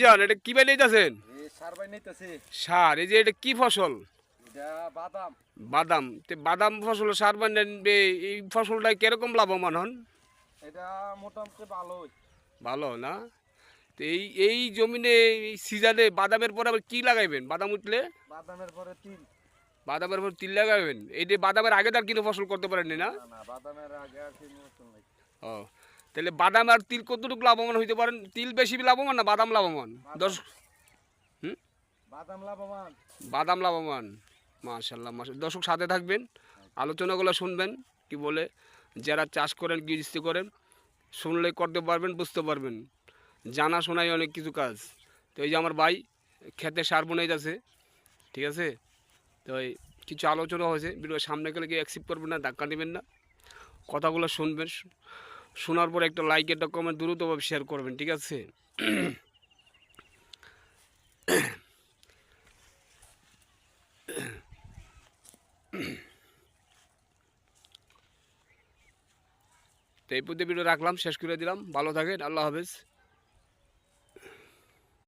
জান এটা কি বাই নিতেছেন? এই সার বাই নিতেছি। সার, এই যে এটা কি ফসল? এটা বাদাম। বাদাম। তে বাদাম ফসল সার বানেন, এই ফসলটা কিরকম লাভবান হন? এটা মোটামুটি ভালোই। ভালো না? তো এই জমিনে এই সিজনে বাদামের পর আবার কি লাগাইবেন? বাদাম উঠলে বাদামের পরে তিল। বাদামের পর তিল লাগাবেন। এই যে বাদামের আগে তার কোনো ফসল করতে পারেননি না? না না, বাদামের আগে আর কি মতন নাই। ও, তাহলে বাদাম আর তিল কতটুকু লাভবান হইতে পারেন? তিল বেশি লাভবান না বাদাম লাভবান? দশ হুম বাদাম লাভবান। বাদাম লাভবান। মাশাল্লাহ মাশাল্লাহ। দর্শক সাথে থাকবেন, আলোচনাগুলো শুনবেন কি বলে, যারা চাষ করেন গৃহস্থী করেন শুনলে করতে পারবেন, বুঝতে পারবেন। জানা শোনাই অনেক কিছু কাজ। তো এই যে আমার ভাই খেতে সার বনে যাচ্ছে, ঠিক আছে? তো এই কিছু আলোচনা হয়েছে, ভিডিও সামনে গেলে কি অ্যাকসেপ্ট করবেন না, ধাক্কা নেবেন না, কথাগুলো শুনবেন। শোনার পর একটা লাইক একটা কমেন্ট দ্রুতভাবে শেয়ার করবেন, ঠিক আছে? তো এই পর্যন্ত ভিডিও রাখলাম, শেষ করে দিলাম। ভালো থাকেন, আল্লাহ হাফেজ।